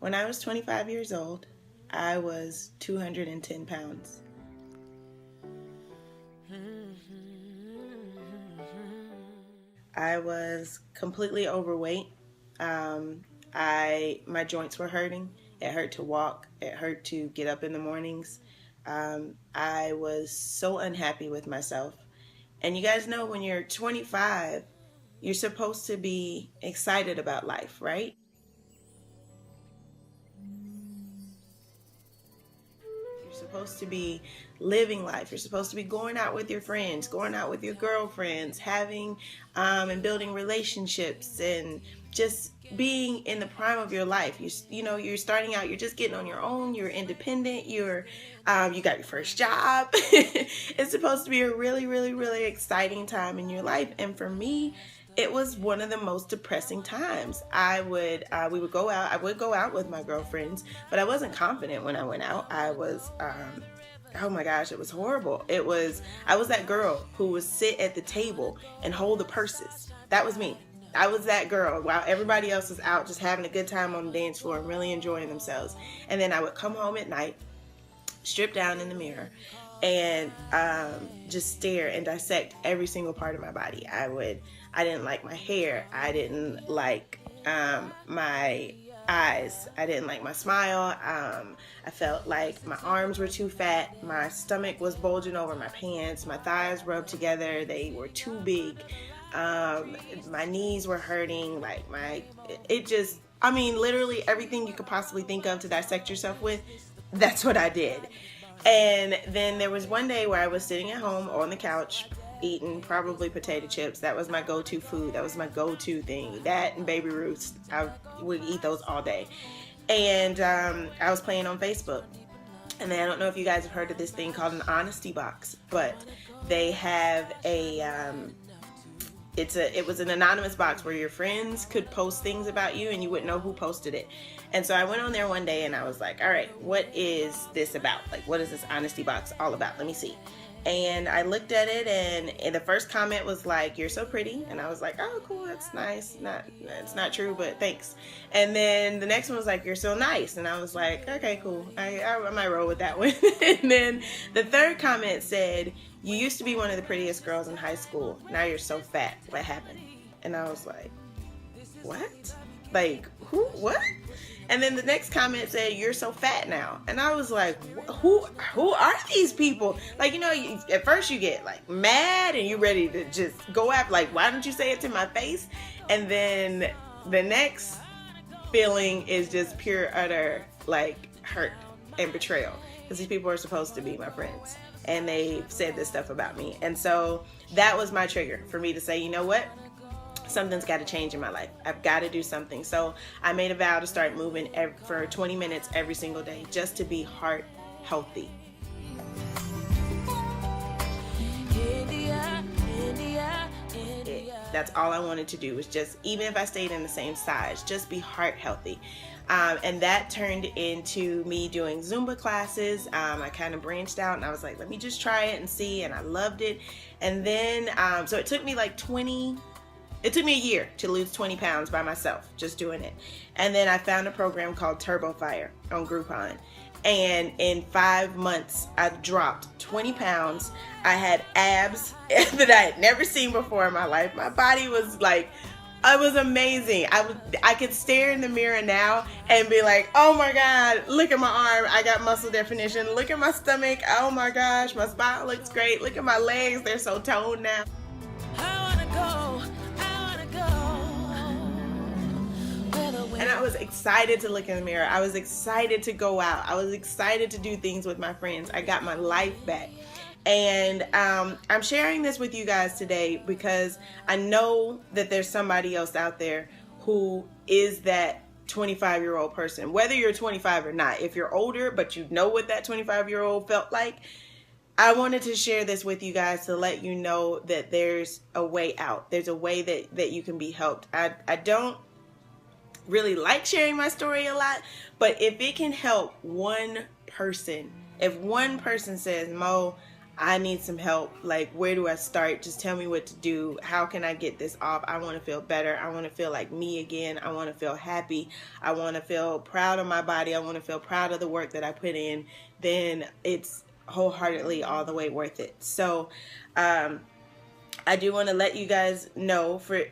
When I was 25 years old, I was 210 pounds. I was completely overweight. My joints were hurting. It hurt to walk. It hurt to get up in the mornings. I was so unhappy with myself. And you guys know when you're 25, you're supposed to be excited about life, right? You're supposed to be living life. You're supposed to be going out with your friends, going out with your girlfriends, having and building relationships, and just being in the prime of your life. You're starting out. You're just getting on your own. You're independent. You got your first job. It's supposed to be a really, really, really exciting time in your life. And for me, it was one of the most depressing times. We would go out. I would go out with my girlfriends, but I wasn't confident when I went out. I was, oh my gosh, it was horrible. I was that girl who would sit at the table and hold the purses. That was me. I was that girl while everybody else was out just having a good time on the dance floor and really enjoying themselves. And then I would come home at night, strip down in the mirror, and just stare and dissect every single part of my body. I didn't like my hair. I didn't like my eyes. I didn't like my smile. I felt like my arms were too fat. My stomach was bulging over my pants. My thighs rubbed together. They were too big. My knees were hurting. Literally everything you could possibly think of to dissect yourself with, that's what I did. And then there was one day where I was sitting at home on the couch eating probably potato chips. That was my go-to food. That was my go-to thing. That and Baby Ruths. I would eat those all day. And I was playing on Facebook. And then I don't know if you guys have heard of this thing called an honesty box, but they have it was an anonymous box where your friends could post things about you and you wouldn't know who posted it. And so I went on there one day and I was like, all right, what is this about? Like, what is this honesty box all about? Let me see. And I looked at it, and the first comment was like, "You're so pretty." And I was like, "Oh, cool, that's nice. It's not true, but thanks." And then the next one was like, "You're so nice." And I was like, "Okay, cool. I might roll with that one." And then the third comment said, "You used to be one of the prettiest girls in high school. Now you're so fat. What happened?" And I was like, "What? Like, who? What?" And then the next comment said, "You're so fat now." And I was like, who are these people? Like, at first you get like mad and you ready to just go after, like, why don't you say it to my face? And then the next feeling is just pure, utter, like, hurt and betrayal. Because these people are supposed to be my friends. And they said this stuff about me. And so that was my trigger for me to say, you know what? Something's got to change in my life. I've got to do something. So I made a vow to start moving for 20 minutes every single day just to be heart healthy. That's all I wanted to do was just, even if I stayed in the same size, just be heart healthy. And that turned into me doing Zumba classes. I kind of branched out and I was like, let me just try it and see. And I loved it. And then, so it took me It took me a year to lose 20 pounds by myself, just doing it. And then I found a program called Turbo Fire on Groupon. And in 5 months, I dropped 20 pounds. I had abs that I had never seen before in my life. My body was like, it was amazing. I could stare in the mirror now and be like, oh my God, look at my arm. I got muscle definition. Look at my stomach. Oh my gosh, my spine looks great. Look at my legs. They're so toned now. And I was excited to look in the mirror. I was excited to go out. I was excited to do things with my friends. I got my life back. And I'm sharing this with you guys today because I know that there's somebody else out there who is that 25-year-old person. Whether you're 25 or not, if you're older but you know what that 25-year-old felt like, I wanted to share this with you guys to let you know that there's a way out. There's a way that you can be helped. I don't really like sharing my story a lot, but if it can help one person, if one person says, Mo, I need some help. Like, where do I start? Just tell me what to do. How can I get this off? I want to feel better. I want to feel like me again. I want to feel happy. I want to feel proud of my body. I want to feel proud of the work that I put in. Then it's wholeheartedly all the way worth it. So, I do want to let you guys know, for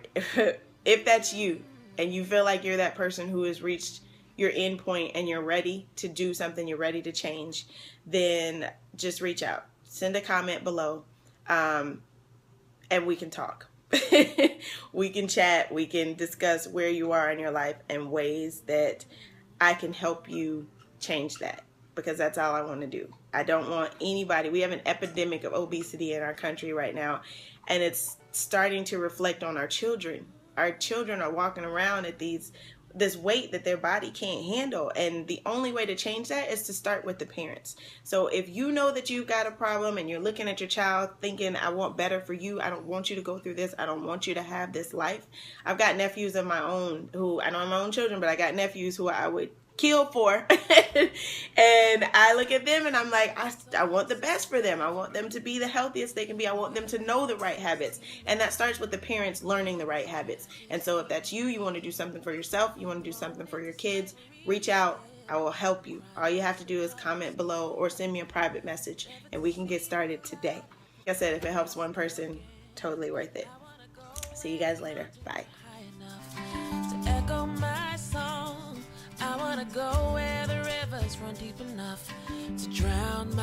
if that's you and you feel like you're that person who has reached your end point and you're ready to do something, you're ready to change, then just reach out. Send a comment below, and we can talk. We can chat. We can discuss where you are in your life and ways that I can help you change that, because that's all I want to do. I don't want anybody. We have an epidemic of obesity in our country right now, and it's starting to reflect on our children. Our children are walking around at this weight that their body can't handle, and the only way to change that is to start with the parents. So if you know that you've got a problem and you're looking at your child thinking, I want better for you, I don't want you to go through this, I don't want you to have this life. I've got nephews of my own who, I don't have my own children, but I got nephews who I would kill for. And I look at them and I'm like, I want the best for them. I want them to be the healthiest they can be. I want them to know the right habits. And that starts with the parents learning the right habits. And so if that's you, you want to do something for yourself, you want to do something for your kids, reach out. I will help you. All you have to do is comment below or send me a private message and we can get started today. Like I said, if it helps one person, totally worth it. See you guys later. Bye. I wanna go where the rivers run deep enough to drown my